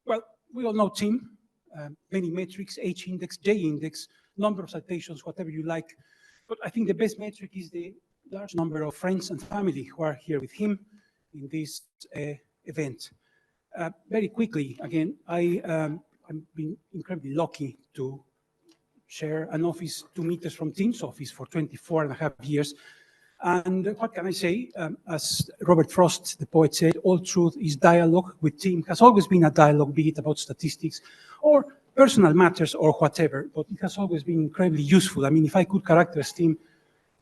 Well, we all know Tim, many metrics, H index, J index, number of citations, whatever you like. But I think the best metric is the large number of friends and family who are here with him in this event. Very quickly, again, I've been incredibly lucky to share an office 2 meters from Tim's office for 24.5 years. And what can I say? As Robert Frost, the poet, said, all truth is dialogue. With Tim has always been a dialogue, be it about statistics or personal matters or whatever, but it has always been incredibly useful. I mean, if I could characterize Tim,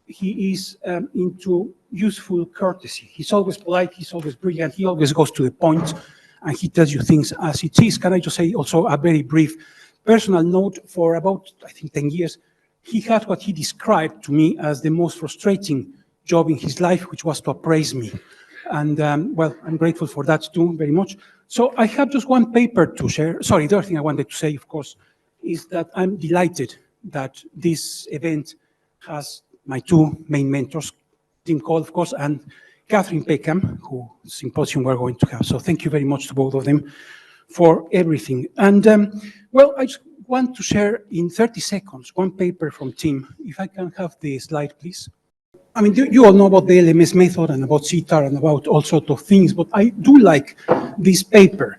he is into useful courtesy. He's always polite, he's always brilliant, he always goes to the point, and he tells you things as it is. Can I just say also a very brief personal note? For about, I think, 10 years, he had what he described to me as the most frustrating job in his life, which was to appraise me. And well, I'm grateful for that too, very much. So I have just one paper to share. Sorry, the other thing I wanted to say, of course, is that I'm delighted that this event has my two main mentors, Tim Cole, of course, and Catherine Peckham, who Symposium we're going to have. So thank you very much to both of them for everything. And well, I just want to share in 30 seconds one paper from Tim. If I can have the slide, please. I mean, you all know about the LMS method and about CTAR and about all sorts of things, but I do like this paper.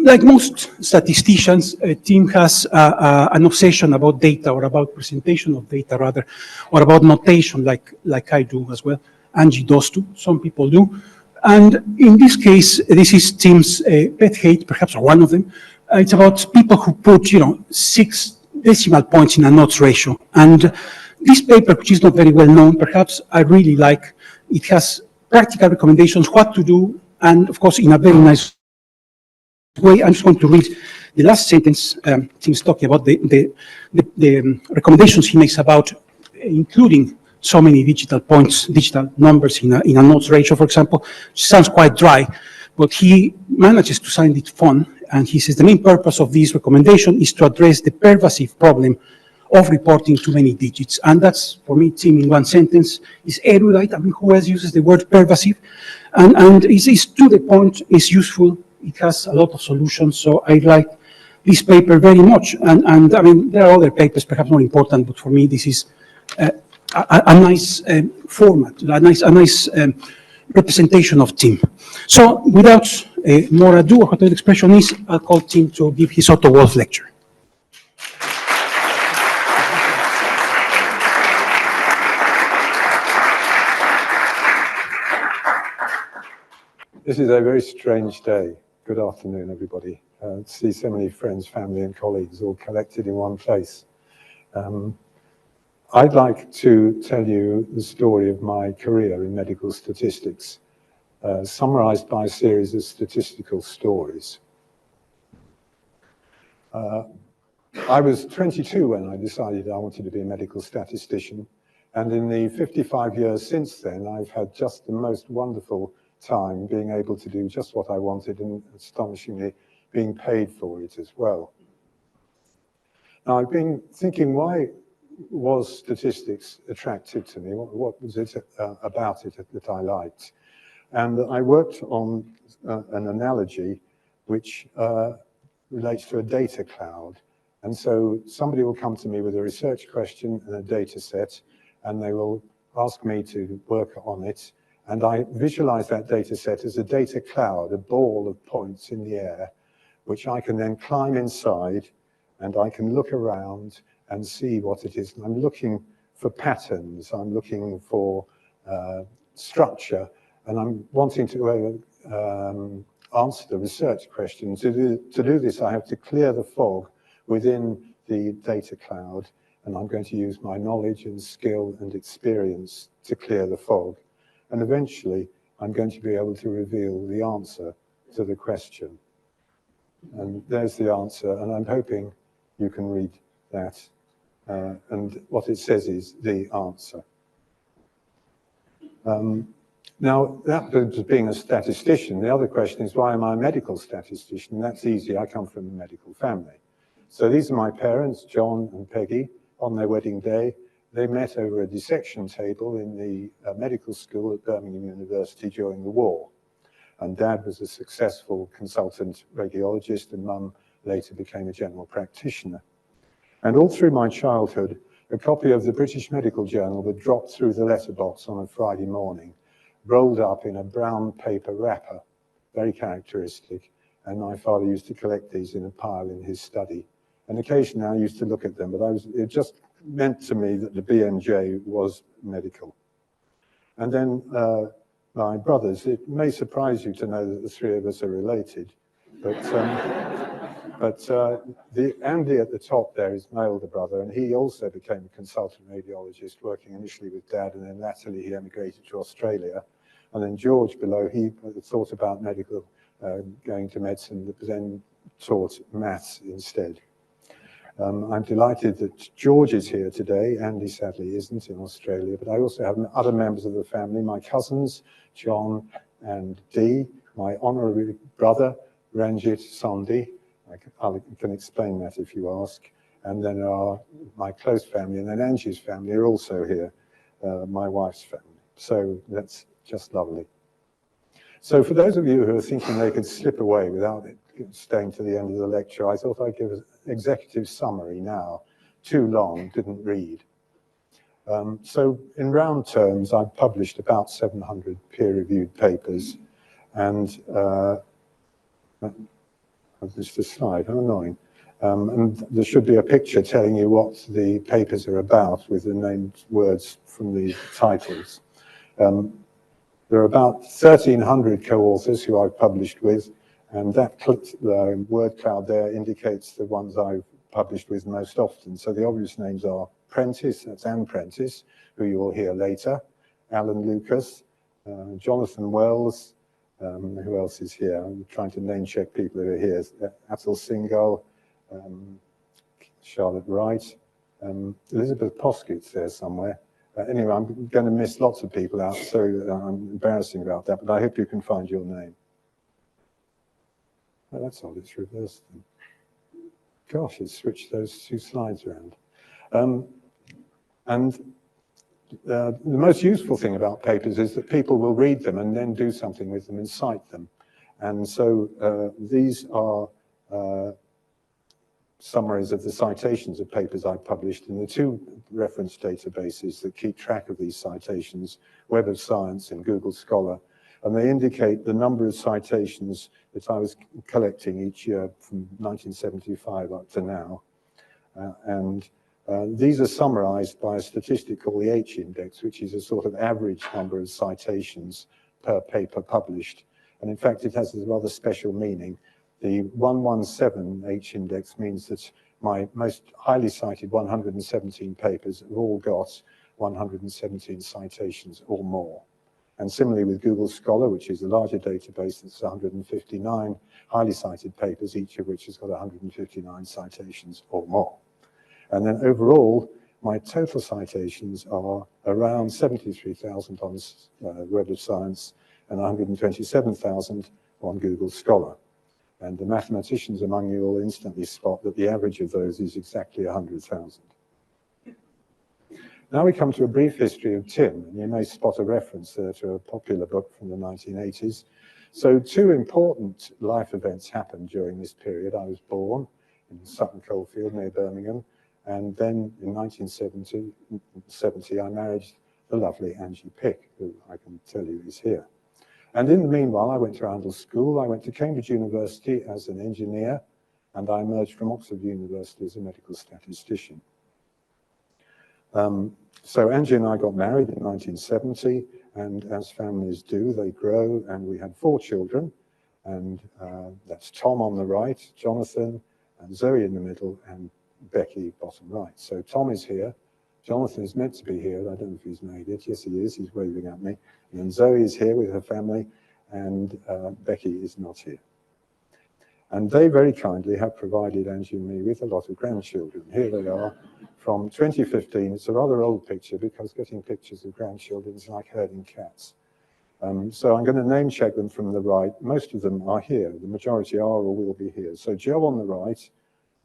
Like most statisticians, Tim has an obsession about data, or about presentation of data rather, or about notation like I do as well. Angie does too, some people do. And in this case, this is Tim's pet hate, perhaps, or one of them. It's about people who put, 6 decimal points in a odds ratio. And this paper, which is not very well known, perhaps I really like. It has practical recommendations, what to do, and of course, in a very nice way. I'm just going to read the last sentence. Tim's talking about the recommendations he makes about including so many digital points, digital numbers in a odds ratio, for example. Sounds quite dry, but he manages to sound it fun. And he says the main purpose of this recommendation is to address the pervasive problem of reporting too many digits. And that's, for me, Tim, in one sentence, is erudite. I mean, who else uses the word pervasive? And it's to the point, it's useful, it has a lot of solutions, so I like this paper very much. And I mean, there are other papers, perhaps more important, but for me, this is a nice format, a nice representation of Tim. So, without more ado, what the expression is, I'll call Tim to give his Otto Wolff lecture. This is a very strange day. Good afternoon, everybody. To see so many friends, family, and colleagues all collected in one place. I'd like to tell you the story of my career in medical statistics, summarized by a series of statistical stories. I was 22 when I decided I wanted to be a medical statistician, and in the 55 years since then, I've had just the most wonderful time being able to do just what I wanted, and astonishingly being paid for it as well. Now, I've been thinking, why was statistics attractive to me? What was it about it that I liked? And I worked on an analogy which relates to a data cloud. And so somebody will come to me with a research question and a data set, and they will ask me to work on it. And I visualize that data set as a data cloud, a ball of points in the air, which I can then climb inside, and I can look around and see what it is. And I'm looking for patterns, I'm looking for structure, and I'm wanting to answer the research question. To do this, I have to clear the fog within the data cloud, and I'm going to use my knowledge and skill and experience to clear the fog. And eventually, I'm going to be able to reveal the answer to the question. And there's the answer, and I'm hoping you can read that. And what it says is the answer. Now, that was being a statistician. The other question is, why am I a medical statistician? And that's easy. I come from a medical family. So these are my parents, John and Peggy, on their wedding day. They met over a dissection table in the medical school at Birmingham University during the war. And Dad was a successful consultant radiologist, and Mum later became a general practitioner. And all through my childhood, a copy of the British Medical Journal would drop through the letterbox on a Friday morning, rolled up in a brown paper wrapper, very characteristic. And my father used to collect these in a pile in his study. And occasionally I used to look at them, but it just meant to me that the BMJ was medical. And then my brothers, it may surprise you to know that the three of us are related, but Andy at the top there is my older brother, and he also became a consultant radiologist, working initially with Dad, and then latterly he emigrated to Australia. And then George below, he thought about medical, going to medicine, but then taught maths instead. I'm delighted that George is here today. Andy sadly isn't, in Australia, but I also have other members of the family, my cousins, John and Dee, my honorary brother, Ranjit Sandhi. I can explain that if you ask. And then my close family, and then Angie's family are also here, my wife's family. So that's just lovely. So for those of you who are thinking they could slip away without staying to the end of the lecture, I thought I'd give an executive summary now. Too long, didn't read. So in round terms, I've published about 700 peer-reviewed papers, and I've missed a slide, how annoying. And there should be a picture telling you what the papers are about with the named words from the titles. There are about 1,300 co-authors who I've published with, and that the word cloud there indicates the ones I've published with most often. So the obvious names are Prentice, that's Anne Prentice, who you will hear later, Alan Lucas, Jonathan Wells, who else is here? I'm trying to name check people who are here. Atul Singhal, Charlotte Wright, Elizabeth Poskett's there somewhere. Anyway, I'm going to miss lots of people out, so I'm embarrassing about that, but I hope you can find your name. Oh, that's odd, it's reversed. Gosh, it's switched those two slides around. The most useful thing about papers is that people will read them and then do something with them and cite them. And so these are summaries of the citations of papers I've published in the two reference databases that keep track of these citations, Web of Science and Google Scholar. And they indicate the number of citations that I was collecting each year from 1975 up to now. These are summarized by a statistic called the H index, which is a sort of average number of citations per paper published. And in fact, it has a rather special meaning. The 117 H index means that my most highly cited 117 papers have all got 117 citations or more. And similarly with Google Scholar, which is a larger database, that's 159 highly cited papers, each of which has got 159 citations or more. And then overall, my total citations are around 73,000 on Web of Science and 127,000 on Google Scholar. And the mathematicians among you will instantly spot that the average of those is exactly 100,000. Now we come to a brief history of Tim, and you may spot a reference there to a popular book from the 1980s. So two important life events happened during this period. I was born in Sutton Coldfield near Birmingham, and then in 1970 I married the lovely Angie Pick, who I can tell you is here. And in the meanwhile, I went to Arundel School, I went to Cambridge University as an engineer, and I emerged from Oxford University as a medical statistician. So Angie and I got married in 1970, and as families do, they grow, and we had 4 children, and that's Tom on the right, Jonathan, and Zoe in the middle, and Becky bottom right. So Tom is here, Jonathan is meant to be here, I don't know if he's made it, yes he is, he's waving at me, and then Zoe is here with her family, and Becky is not here. And they very kindly have provided Angie and me with a lot of grandchildren. Here they are from 2015. It's a rather old picture because getting pictures of grandchildren is like herding cats. So I'm going to name check them from the right. Most of them are here. The majority are or will be here. So Joe on the right.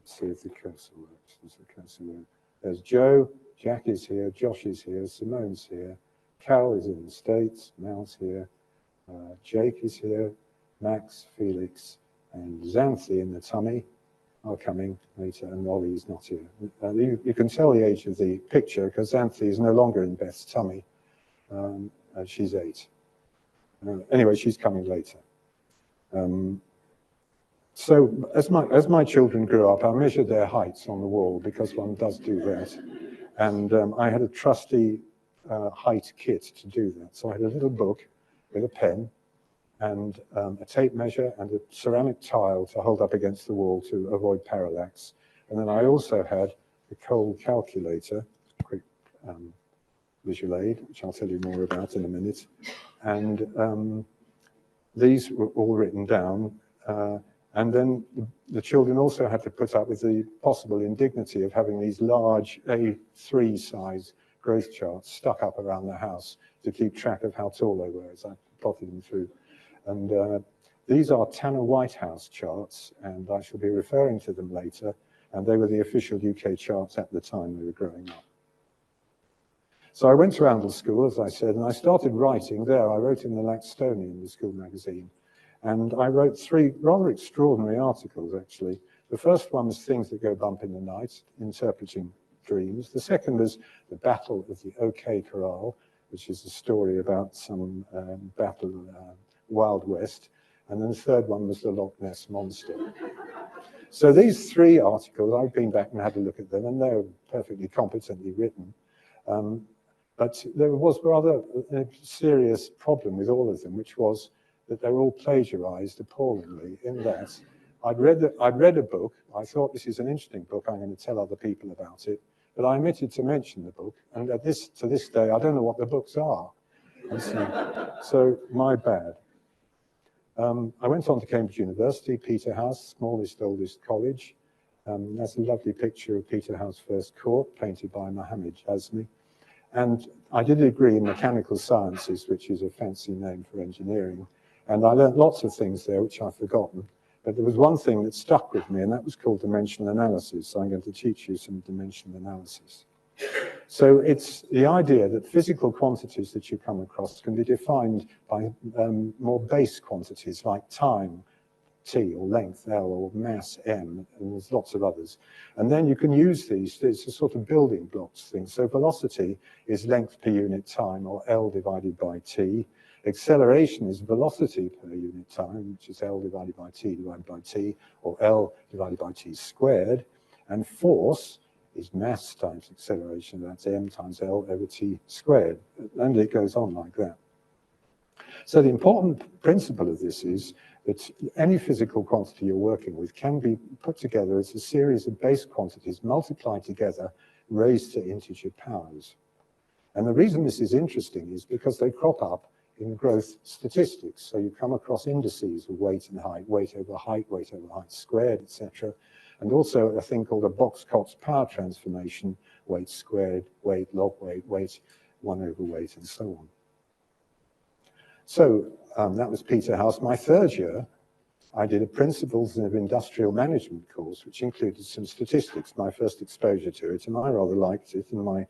Let's see if the cursor works. Does the cursor work? There's Joe. Jack is here. Josh is here. Simone's here. Carol is in the States. Mal's here. Jake is here. Max, Felix, and Xanthi in the tummy are coming later, and Ollie is not here. You can tell the age of the picture because Xanthi is no longer in Beth's tummy. She's 8. Anyway, she's coming later. So as my children grew up, I measured their heights on the wall because one does do that. And I had a trusty height kit to do that. So I had a little book with a pen and a tape measure and a ceramic tile to hold up against the wall to avoid parallax. And then I also had a cold calculator, quick visual aid, which I'll tell you more about in a minute. And these were all written down. And then the children also had to put up with the possible indignity of having these large A3 size growth charts stuck up around the house to keep track of how tall they were as I plotted them through. And these are Tanner Whitehouse charts, and I shall be referring to them later. And they were the official UK charts at the time they were growing up. So I went to Oundle School, as I said, and I started writing there. I wrote in the Laxtonian, the school magazine. And I wrote 3 rather extraordinary articles, actually. The first one was Things That Go Bump in the Night, interpreting dreams. The second was The Battle of the OK Corral, which is a story about some battle Wild West. And then the third one was The Loch Ness Monster. So these 3 articles, I've been back and had a look at them, and they're perfectly competently written. But there was rather a serious problem with all of them, which was that they were all plagiarized appallingly in that I'd read a book, I thought this is an interesting book, I'm going to tell other people about it, but I omitted to mention the book, and to this day, I don't know what the books are. And so my bad. I went on to Cambridge University, Peterhouse, smallest, oldest college. That's a lovely picture of Peterhouse First Court, painted by Mohammed Jazmi. And I did a degree in mechanical sciences, which is a fancy name for engineering. And I learned lots of things there, which I've forgotten. But there was one thing that stuck with me, and that was called dimensional analysis. So I'm going to teach you some dimensional analysis. So it's the idea that physical quantities that you come across can be defined by more base quantities like time, T, or length, L, or mass, M, and there's lots of others. And then you can use these, it's a sort of building blocks thing. So velocity is length per unit time, or L divided by T. Acceleration is velocity per unit time, which is L divided by T, or L divided by T squared. And force is mass times acceleration, that's M times L over T squared. And it goes on like that. So the important principle of this is that any physical quantity you're working with can be put together as a series of base quantities multiplied together, raised to integer powers. And the reason this is interesting is because they crop up in growth statistics. So you come across indices of weight and height, weight over height squared, etc. And also a thing called a Box-Cox power transformation, weight squared, weight, log weight, weight, 1 over weight, and so on. So that was Peterhouse. My third year, I did a Principles of Industrial Management course, which included some statistics, my first exposure to it, and I rather liked it, and my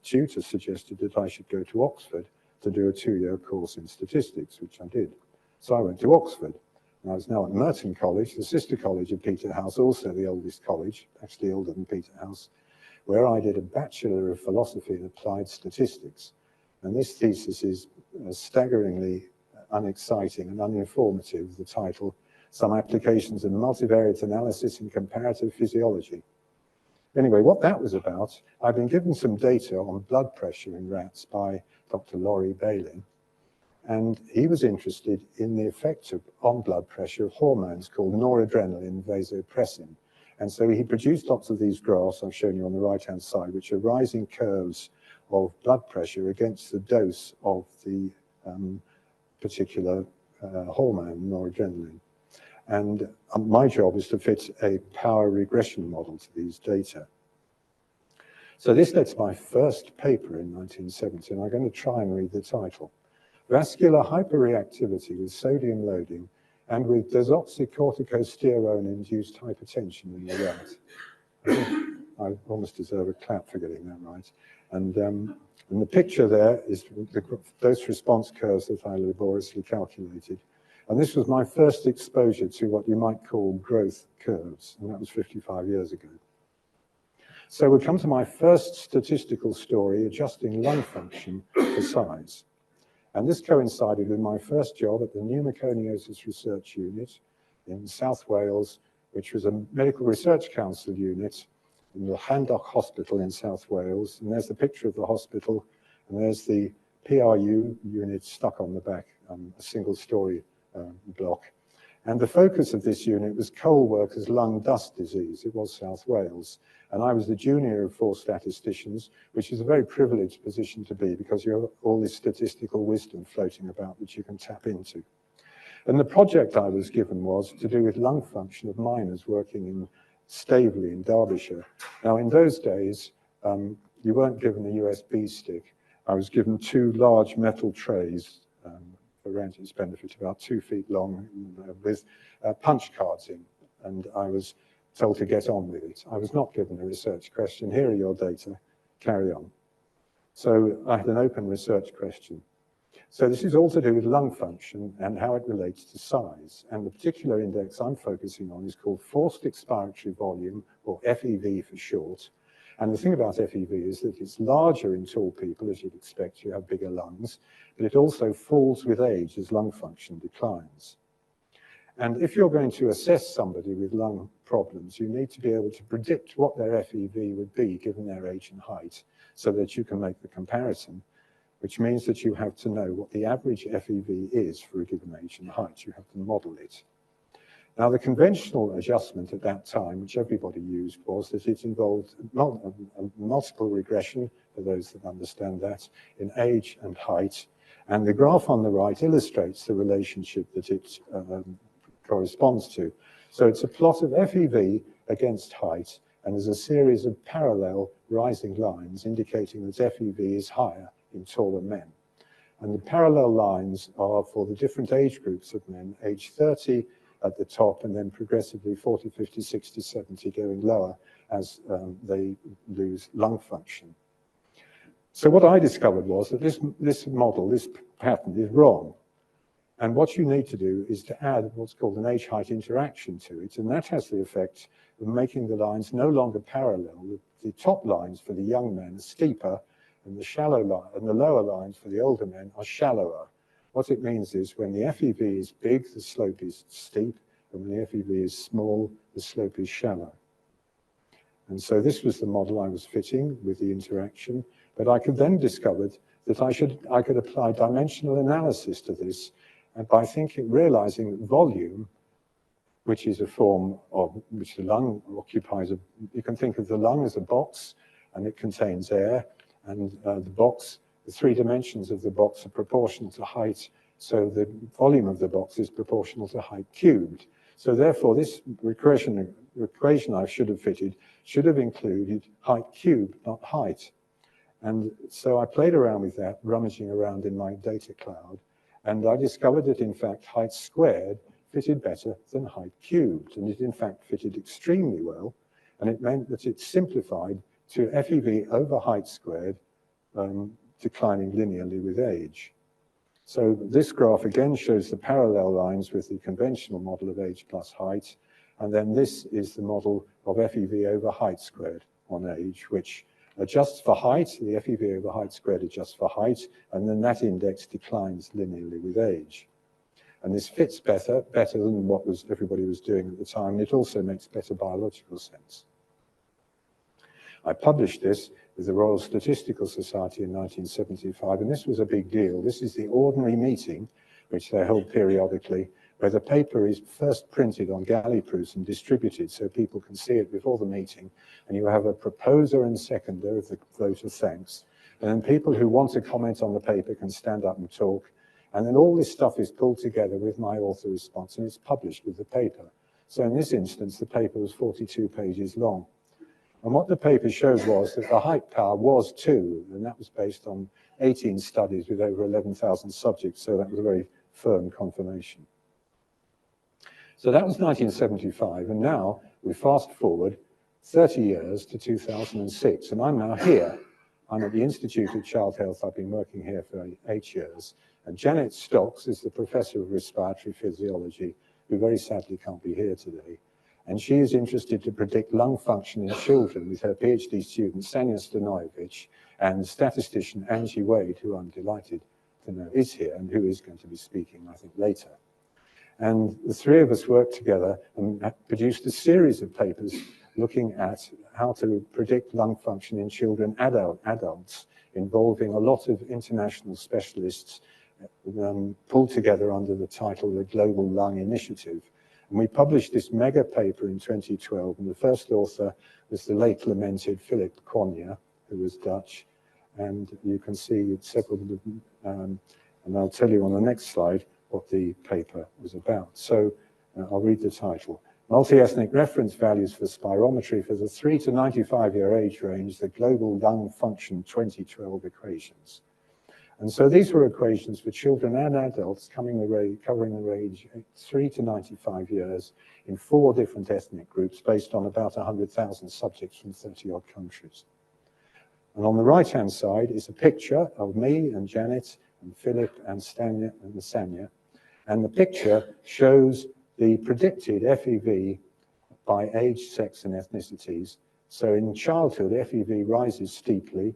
tutor suggested that I should go to Oxford to do a 2-year course in statistics, which I did. So I went to Oxford. And I was now at Merton College, the sister college of Peterhouse, also the oldest college, actually older than Peterhouse, where I did a Bachelor of Philosophy in Applied Statistics. And this thesis is staggeringly unexciting and uninformative, the title, Some Applications of Multivariate Analysis in Comparative Physiology. Anyway, what that was about, I've been given some data on blood pressure in rats by Dr. Laurie Bailyn, and he was interested in the effect on blood pressure of hormones called noradrenaline and vasopressin. And so he produced lots of these graphs I've shown you on the right-hand side, which are rising curves of blood pressure against the dose of the particular hormone, noradrenaline. And my job is to fit a power regression model to these data. So this led to my first paper in 1970, and I'm going to try and read the title. Vascular hyperreactivity with sodium loading and with desoxycorticosterone-induced hypertension in the rat. I almost deserve a clap for getting that right. And the picture there is the dose response curves that I laboriously calculated. And this was my first exposure to what you might call growth curves, and that was 55 years ago. So we come to my first statistical story, adjusting lung function for size. And this coincided with my first job at the Pneumoconiosis Research Unit in South Wales, which was a medical research council unit in the Llandoch Hospital in South Wales. And there's the picture of the hospital, and there's the PRU unit stuck on the back, a single-story block. And the focus of this unit was coal workers' lung dust disease. It was South Wales. And I was the junior of 4 statisticians, which is a very privileged position to be because you have all this statistical wisdom floating about which you can tap into. And the project I was given was to do with lung function of miners working in Staveley in Derbyshire. Now, in those days, you weren't given a USB stick. I was given 2 large metal trays, for Ranjit's benefit, about 2 feet long, with punch cards in, and I was told to get on with it. I was not given a research question. Here are your data, carry on. So I had an open research question. So this is all to do with lung function and how it relates to size. And the particular index I'm focusing on is called forced expiratory volume, or FEV for short. And the thing about FEV is that it's larger in tall people, as you'd expect, you have bigger lungs, but it also falls with age as lung function declines. And if you're going to assess somebody with lung problems, you need to be able to predict what their FEV would be given their age and height so that you can make the comparison, which means that you have to know what the average FEV is for a given age and height. You have to model it. Now, the conventional adjustment at that time, which everybody used, was that it involved multiple regression, for those that understand that, in age and height. And the graph on the right illustrates the relationship that it corresponds to. So it's a plot of FEV against height, and there's a series of parallel rising lines indicating that FEV is higher in taller men. And the parallel lines are for the different age groups of men, age 30 at the top, and then progressively 40, 50, 60, 70, going lower as they lose lung function. So what I discovered was that this model, this pattern, is wrong. And what you need to do is to add what's called an age-height interaction to it, and that has the effect of making the lines no longer parallel. The top lines for the young men are steeper, and the shallow line and the lower lines for the older men are shallower. What it means is when the FEV is big, the slope is steep, and when the FEV is small, the slope is shallow. And so this was the model I was fitting with the interaction, but I could then discover that I could apply dimensional analysis to this, and by realizing that volume, which is a form of which the lung occupies, you can think of the lung as a box, and it contains air, and the 3 dimensions of the box are proportional to height, so the volume of the box is proportional to height cubed. So therefore, this equation I should have fitted should have included height cubed, not height. And so I played around with that, rummaging around in my data cloud, and I discovered that, in fact, height squared fitted better than height cubed, and it, in fact, fitted extremely well, and it meant that it simplified to FEV over height squared, declining linearly with age. So this graph again shows the parallel lines with the conventional model of age plus height, and then this is the model of FEV over height squared on age, which adjusts for height. The FEV over height squared adjusts for height, and then that index declines linearly with age. And this fits better than what everybody was doing at the time, and it also makes better biological sense. I published this with the Royal Statistical Society in 1975, and this was a big deal. This is the ordinary meeting, which they hold periodically, where the paper is first printed on galley-proofs and distributed so people can see it before the meeting, and you have a proposer and seconder of the vote of thanks, and then people who want to comment on the paper can stand up and talk, and then all this stuff is pulled together with my author response, and it's published with the paper. So in this instance, the paper was 42 pages long. And what the paper showed was that the height power was 2, and that was based on 18 studies with over 11,000 subjects, so that was a very firm confirmation. So that was 1975, and now we fast forward 30 years to 2006, and I'm now here. I'm at the Institute of Child Health. I've been working here for 8 years, And Janet Stocks is the professor of respiratory physiology, who very sadly can't be here today. And she is interested to predict lung function in children with her PhD student, Sanja Stanojevic, and statistician Angie Wade, who I'm delighted to know is here and who is going to be speaking, I think, later. And the three of us worked together and produced a series of papers looking at how to predict lung function in children, adults, involving a lot of international specialists pulled together under the title the Global Lung Initiative. And we published this mega paper in 2012, and the first author was the late lamented Philip Cronje, who was Dutch. And you can see several of them, and I'll tell you on the next slide what the paper was about. So I'll read the title. Multi-ethnic reference values for spirometry for the 3 to 95-year age range, the Global Lung Function 2012 equations. And so these were equations for children and adults covering the range 3 to 95 years in 4 different ethnic groups based on about 100,000 subjects from 30-odd countries. And on the right-hand side is a picture of me and Janet and Philip and Sanja. And the picture shows the predicted FEV by age, sex, and ethnicities. So in childhood, FEV rises steeply.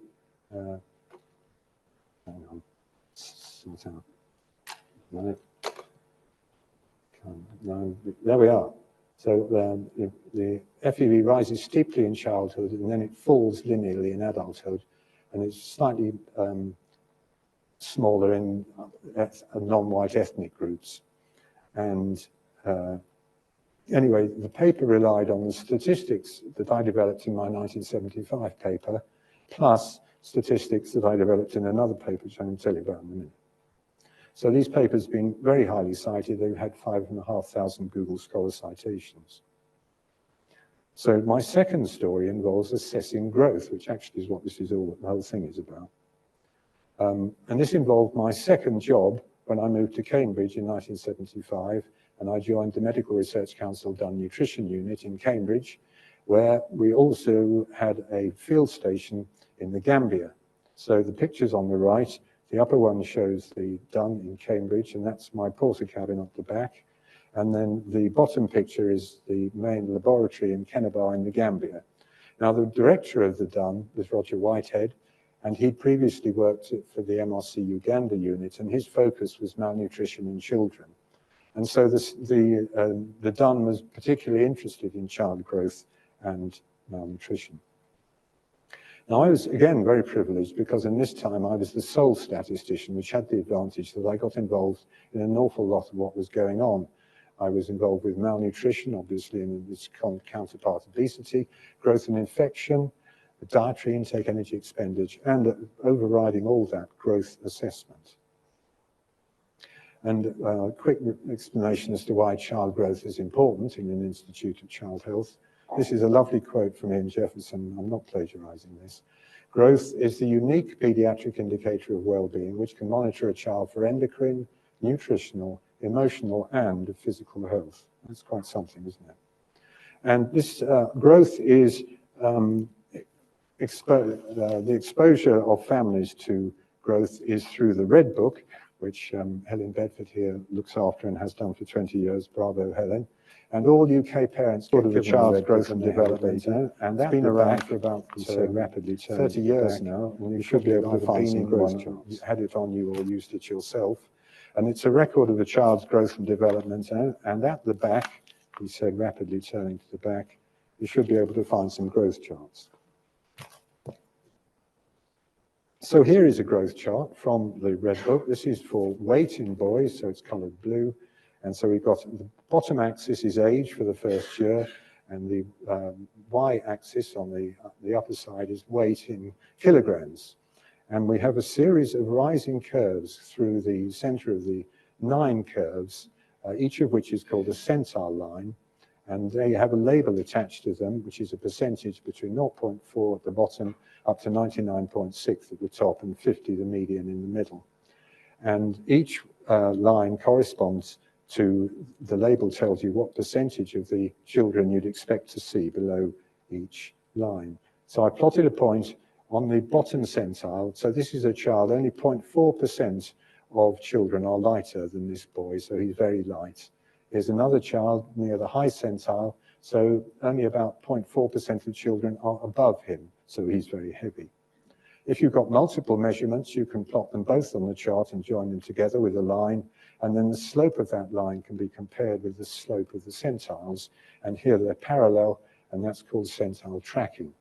Hang on. No, there we are. So the FEV rises steeply in childhood, and then it falls linearly in adulthood, and it's slightly smaller in non-white ethnic groups. And anyway, the paper relied on the statistics that I developed in my 1975 paper, plus statistics that I developed in another paper, which I'm going to tell you about in a minute. So these papers have been very highly cited. They've had 5,500 Google Scholar citations. So my second story involves assessing growth, which actually is what this is all, the whole thing is about. And this involved my second job when I moved to Cambridge in 1975, and I joined the Medical Research Council Dunn Nutrition Unit in Cambridge, where we also had a field station in the Gambia. So the pictures on the right, the upper one shows the Dunn in Cambridge, and that's my porter cabin at the back. And then the bottom picture is the main laboratory in Kennebar in the Gambia. Now, the director of the Dunn was Roger Whitehead, and he'd previously worked for the MRC Uganda unit, and his focus was malnutrition in children. And so the Dunn was particularly interested in child growth and malnutrition. Now, I was, again, very privileged because in this time I was the sole statistician, which had the advantage that I got involved in an awful lot of what was going on. I was involved with malnutrition, obviously, and its counterpart obesity, growth and infection, dietary intake, energy expenditure, and overriding all that, growth assessment. And a quick explanation as to why child growth is important in an Institute of Child Health. This is a lovely quote from Ian Jefferson. I'm not plagiarizing this. Growth is the unique pediatric indicator of well-being, which can monitor a child for endocrine, nutritional, emotional, and physical health. That's quite something, isn't it? And this growth is the exposure of families to growth is through the Red Book, which Helen Bedford here looks after and has done for 20 years. Bravo, Helen. And all UK parents sort of a child's growth and development, and that's been around for about rapidly 30 years now, and you should be able to find some growth charts. You had it on you or used it yourself. And it's a record of a child's growth and development, and at the back, he said rapidly turning to the back, you should be able to find some growth charts. So here is a growth chart from the Red Book. This is for weight in boys, so it's colored blue. And so we've got the bottom axis is age for the first year, and the y-axis on the upper side is weight in kilograms. And we have a series of rising curves through the center of the 9 curves, each of which is called a centile line. And they have a label attached to them, which is a percentage between 0.4 at the bottom up to 99.6 at the top and 50 the median in the middle. And each line corresponds to, the label tells you what percentage of the children you'd expect to see below each line. So I plotted a point on the bottom centile. So this is a child, only 0.4% of children are lighter than this boy, so he's very light. Here's another child near the high centile, so only about 0.4% of children are above him, so he's very heavy. If you've got multiple measurements, you can plot them both on the chart and join them together with a line, and then the slope of that line can be compared with the slope of the centiles, and here they're parallel, and that's called centile tracking.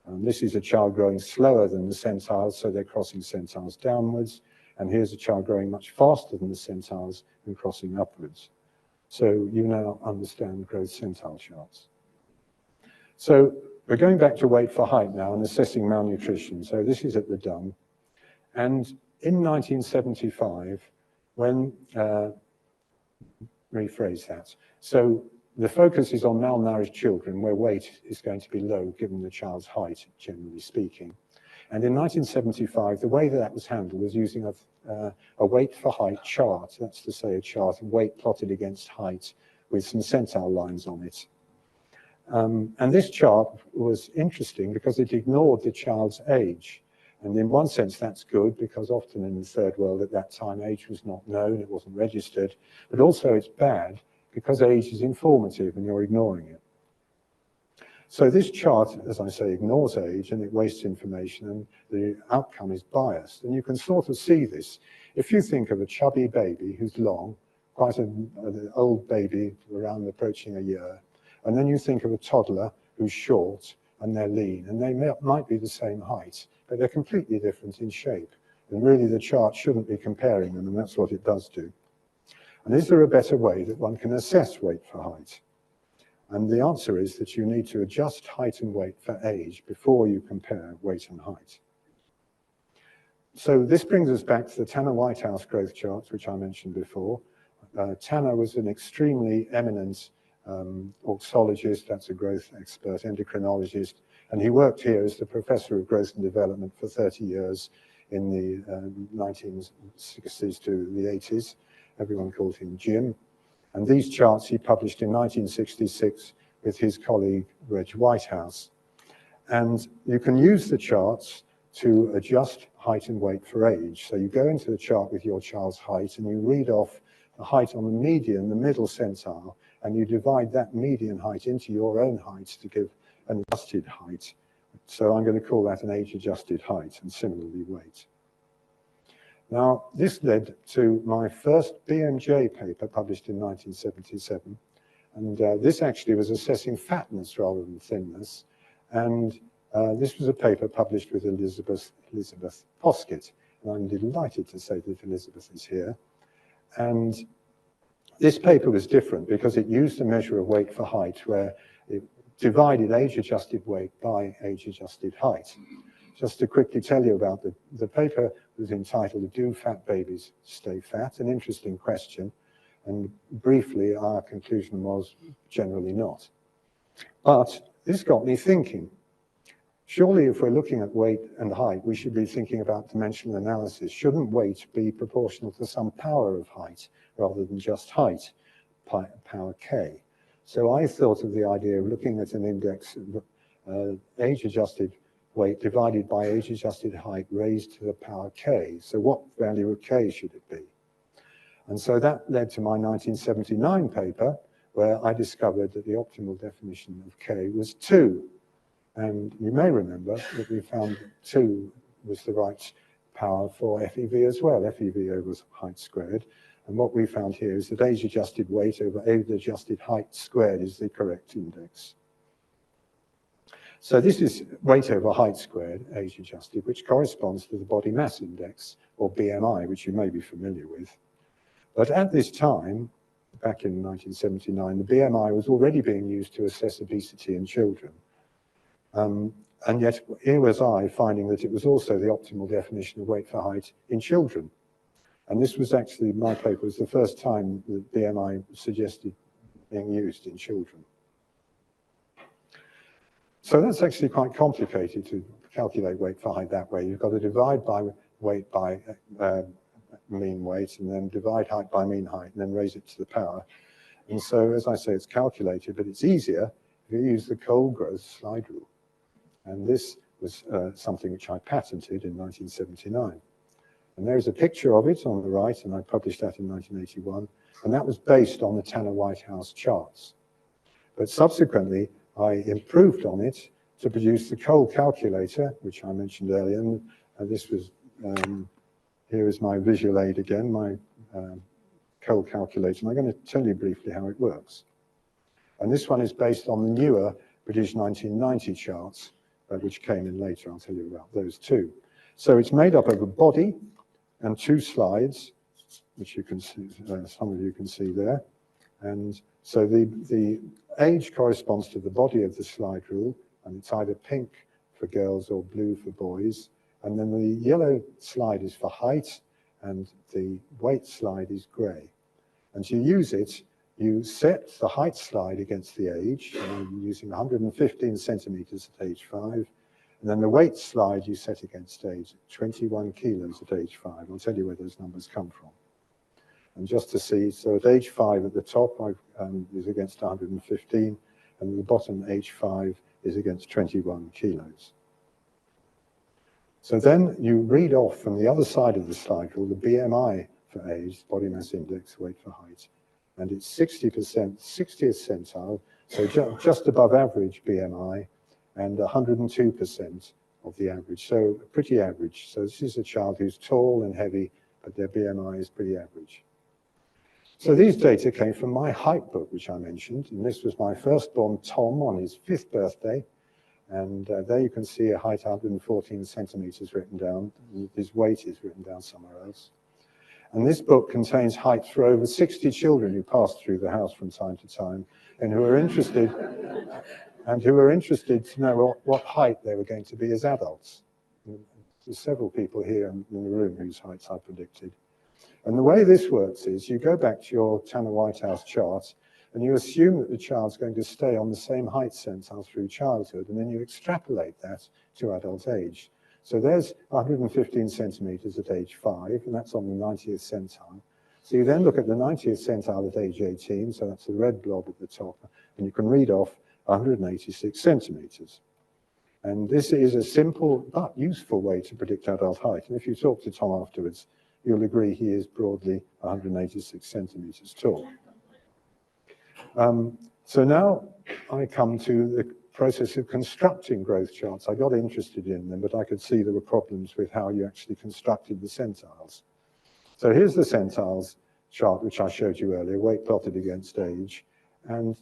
This is a child growing slower than the centiles, so they're crossing centiles downwards, and here's a child growing much faster than the centiles and crossing upwards. So you now understand growth centile charts. So we're going back to weight for height now and assessing malnutrition. So this is at the Dun. And in 1975, when, rephrase that. So the focus is on malnourished children where weight is going to be low given the child's height, generally speaking. And in 1975, the way that was handled was using a weight for height chart. That's to say a chart of weight plotted against height with some centile lines on it. And this chart was interesting because it ignored the child's age. And in one sense, that's good because often in the third world at that time, age was not known, it wasn't registered. But also it's bad because age is informative and you're ignoring it. So this chart, as I say, ignores age and it wastes information and the outcome is biased. And you can sort of see this. If you think of a chubby baby who's long, quite an old baby around approaching a year, and then you think of a toddler who's short and they're lean, and they might be the same height, but they're completely different in shape. And really the chart shouldn't be comparing them, and that's what it does do. And is there a better way that one can assess weight for height? And the answer is that you need to adjust height and weight for age before you compare weight and height. So this brings us back to the Tanner-Whitehouse growth charts, which I mentioned before. Tanner was an extremely eminent auxologist, that's a growth expert, endocrinologist, and he worked here as the professor of growth and development for 30 years in the 1960s to the 80s. Everyone called him Jim. And these charts he published in 1966 with his colleague Reg Whitehouse. And you can use the charts to adjust height and weight for age. So you go into the chart with your child's height and you read off the height on the median, the middle centile, and you divide that median height into your own height to give an adjusted height. So I'm going to call that an age-adjusted height, and similarly weight. Now, this led to my first BMJ paper published in 1977, and this actually was assessing fatness rather than thinness, and this was a paper published with Elizabeth Poskett, and I'm delighted to say that Elizabeth is here. And this paper was different because it used a measure of weight for height where it divided age-adjusted weight by age-adjusted height. Just to quickly tell you about the paper was entitled "Do Fat Babies Stay Fat?" An interesting question. And briefly, our conclusion was generally not. But this got me thinking. Surely if we're looking at weight and height, we should be thinking about dimensional analysis. Shouldn't weight be proportional to some power of height rather than just height, power k? So I thought of the idea of looking at an index of age-adjusted weight divided by age-adjusted height raised to the power k. So what value of k should it be? And so that led to my 1979 paper, where I discovered that the optimal definition of k was 2. And you may remember that we found 2 was the right power for FEV as well, FEV over height squared. And what we found here is that age-adjusted weight over age-adjusted height squared is the correct index. So this is weight over height squared, age-adjusted, which corresponds to the body mass index, or BMI, which you may be familiar with. But at this time, back in 1979, the BMI was already being used to assess obesity in children. And yet here was I finding that it was also the optimal definition of weight for height in children. And this was actually, my paper was the first time that BMI suggested being used in children. So that's actually quite complicated to calculate weight for height that way. You've got to divide by weight by mean weight, and then divide height by mean height, and then raise it to the power. And so, as I say, it's calculated, but it's easier if you use the cold growth slide rule. And this was something which I patented in 1979. And there's a picture of it on the right, and I published that in 1981, and that was based on the Tanner Whitehouse charts. But subsequently, I improved on it to produce the Cole calculator, which I mentioned earlier, and this was, here is my visual aid again, my Cole calculator, and I'm going to tell you briefly how it works. And this one is based on the newer British 1990 charts, which came in later. I'll tell you about those too. So it's made up of a body and two slides, which you can see, some of you can see there. And so the age corresponds to the body of the slide rule, and it's either pink for girls or blue for boys. And then the yellow slide is for height, and the weight slide is grey. And to use it, you set the height slide against the age, using 115 centimeters at age 5. And then the weight slide you set against age, 21 kilos at age 5. I'll tell you where those numbers come from. And just to see, so at age 5 at the top is against 115, and at the bottom, age 5 is against 21 kilos. So then you read off from the other side of the slide rule the BMI for age, body mass index, weight for height, and it's 60%, 60th centile, so just above average BMI, and 102% of the average, so pretty average. So this is a child who's tall and heavy, but their BMI is pretty average. So these data came from my height book, which I mentioned, and this was my firstborn Tom on his 5th birthday. And there you can see a height 114 centimeters written down. His weight is written down somewhere else. And this book contains heights for over 60 children who pass through the house from time to time and who are interested to know what height they were going to be as adults. There's several people here in the room whose heights I predicted. And the way this works is you go back to your Tanner Whitehouse chart and you assume that the child's going to stay on the same height centile through childhood, and then you extrapolate that to adult age. So there's 115 centimeters at age 5, and that's on the 90th centile. So you then look at the 90th centile at age 18, so that's the red blob at the top, and you can read off 186 centimeters. And this is a simple but useful way to predict adult height. And if you talk to Tom afterwards, you'll agree he is broadly 186 centimeters tall. So now I come to the process of constructing growth charts. I got interested in them, but I could see there were problems with how you actually constructed the centiles. So here's the centiles chart, which I showed you earlier, weight plotted against age. And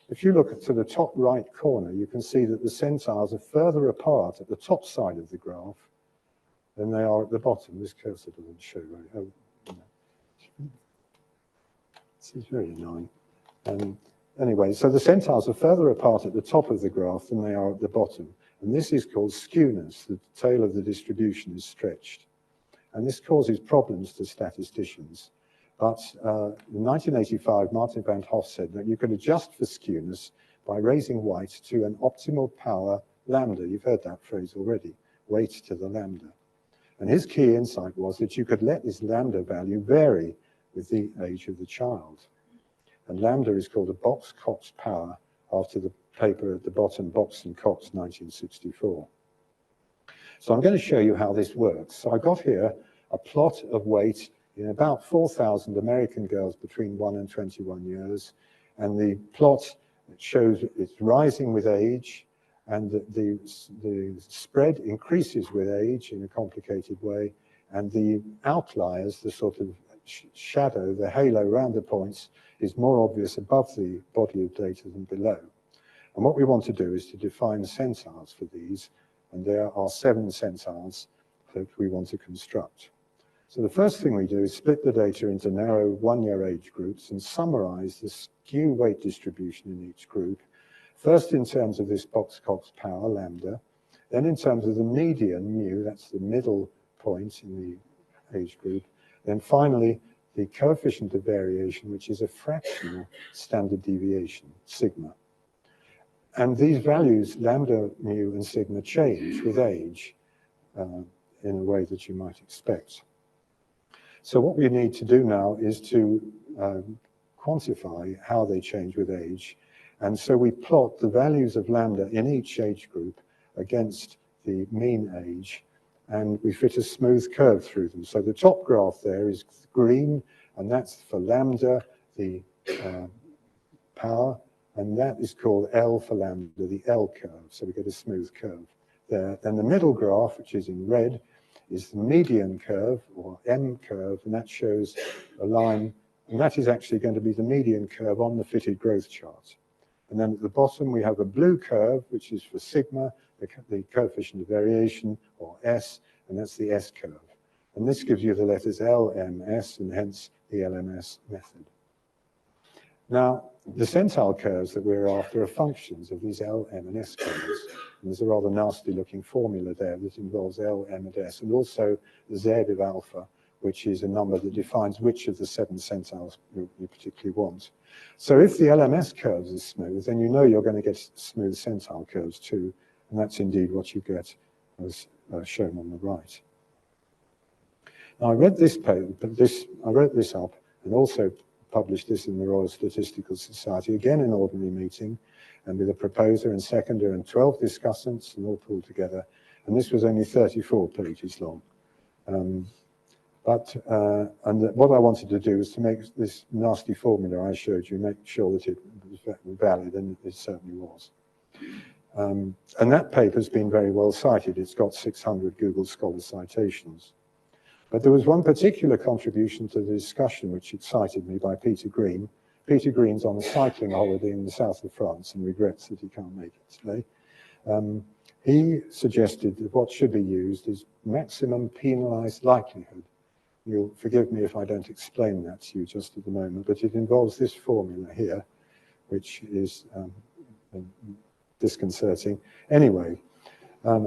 if you look to the top right corner, you can see that the centiles are further apart at the top side of the graph than they are at the bottom. This cursor doesn't show very well. This is very annoying. Anyway, so the centiles are further apart at the top of the graph than they are at the bottom. And this is called skewness. The tail of the distribution is stretched. And this causes problems to statisticians. But in 1985, Martin van 't Hoff said that you could adjust for skewness by raising weight to an optimal power lambda. You've heard that phrase already, weight to the lambda. And his key insight was that you could let this lambda value vary with the age of the child. And lambda is called a Box-Cox power after the paper at the bottom, Box and Cox, 1964. So I'm going to show you how this works. So I got here a plot of weight in about 4,000 American girls between 1 and 21 years. And the plot shows it's rising with age, and the spread increases with age in a complicated way. And the outliers, the sort of shadow, the halo around the points, is more obvious above the body of data than below. And what we want to do is to define centiles for these, and there are 7 centiles that we want to construct. So the first thing we do is split the data into narrow 1-year age groups and summarize the skew weight distribution in each group, first in terms of this Box-Cox power, lambda, then in terms of the median, mu, that's the middle point in the age group, then finally the coefficient of variation, which is a fractional standard deviation, sigma. And these values, lambda, mu, and sigma, change with age in a way that you might expect. So what we need to do now is to quantify how they change with age. And so we plot the values of lambda in each age group against the mean age and we fit a smooth curve through them. So the top graph there is green, and that's for lambda, the power, and that is called L for lambda, the L curve. So we get a smooth curve there. Then the middle graph, which is in red, is the median curve, or M curve, and that shows a line, and that is actually going to be the median curve on the fitted growth chart. And then at the bottom, we have a blue curve, which is for sigma, the coefficient of variation, or S, and that's the S curve. And this gives you the letters L, M, S, and hence the LMS method. Now, the centile curves that we're after are functions of these L, M, and S curves. And there's a rather nasty looking formula there that involves L, M, and S, and also Z of alpha, which is a number that defines which of the 7 centiles you particularly want. So if the LMS curves are smooth, then you know you're going to get smooth centile curves too, and that's indeed what you get as shown on the right. Now, I read this paper, I wrote this up and also published this in the Royal Statistical Society, again in ordinary meeting, and with a proposer and seconder and 12 discussants, and all pulled together. And this was only 34 pages long. What I wanted to do was to make this nasty formula I showed you, make sure that it was valid, and it certainly was. And that paper's been very well cited. It's got 600 Google Scholar citations. But there was one particular contribution to the discussion which excited me by Peter Green. Peter Green's on a cycling holiday in the south of France and regrets that he can't make it today. He suggested that what should be used is maximum penalized likelihood. You'll forgive me if I don't explain that to you just at the moment, but it involves this formula here, which is disconcerting. Anyway,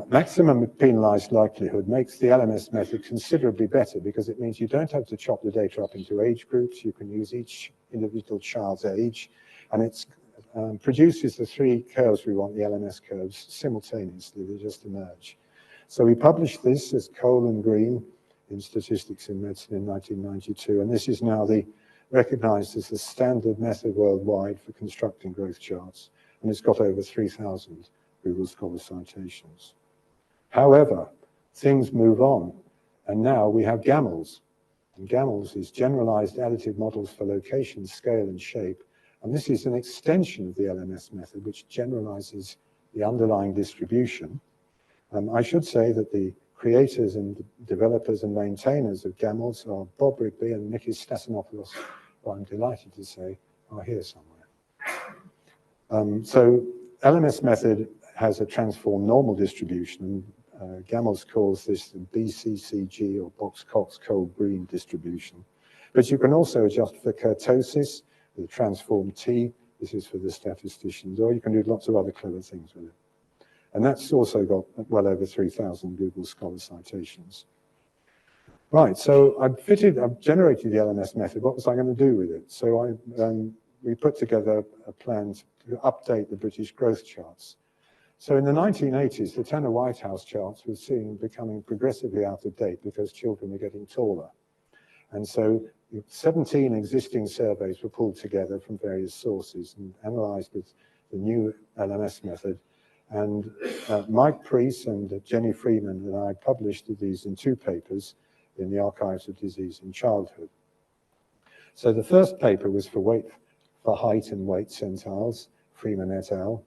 maximum penalized likelihood makes the LMS method considerably better because it means you don't have to chop the data up into age groups. You can use each individual child's age, and it produces the 3 curves we want, the LMS curves, simultaneously. They just emerge. So we published this as Cole and Green in Statistics in Medicine in 1992, and this is now recognized as the standard method worldwide for constructing growth charts, and it's got over 3,000 Google Scholar citations. However, things move on, and now we have GAMLs. And GAMLs is generalized additive models for location, scale, and shape, and this is an extension of the LMS method, which generalizes the underlying distribution. I should say that the creators and developers and maintainers of GAMLs are Bob Rigby and Nikis Stasinopoulos, who I'm delighted to say are here somewhere. So LMS method has a transform normal distribution. GAMLs calls this the BCCG, or Box-Cox-Cole-Green distribution. But you can also adjust for kurtosis with transform T. This is for the statisticians, or you can do lots of other clever things with it. And that's also got well over 3,000 Google Scholar citations. Right, so I've generated the LMS method. What was I going to do with it? So we put together a plan to update the British growth charts. So in the 1980s, the Tanner White House charts were becoming progressively out of date because children were getting taller. And so 17 existing surveys were pulled together from various sources and analyzed with the new LMS method. And Mike Preece and Jenny Freeman and I published these in 2 papers in the Archives of Disease in Childhood. So the first paper was for height and weight centiles, Freeman et al.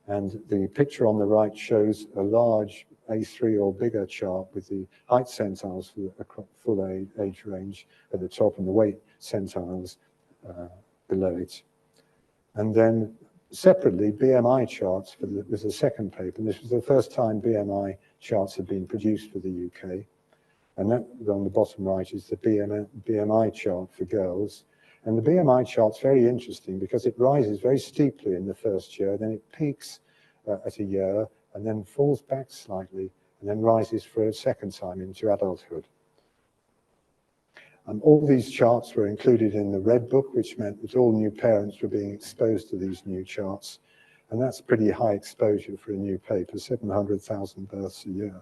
And the picture on the right shows a large A3 or bigger chart with the height centiles for the full age range at the top and the weight centiles below it. And then separately, BMI charts was the second paper. And this was the first time BMI charts had been produced for the UK. And that on the bottom right is the BMI chart for girls. And the BMI chart's very interesting because it rises very steeply in the first year, then it peaks at a year, and then falls back slightly, and then rises for a second time into adulthood. All these charts were included in the Red Book, which meant that all new parents were being exposed to these new charts. And that's pretty high exposure for a new paper, 700,000 births a year.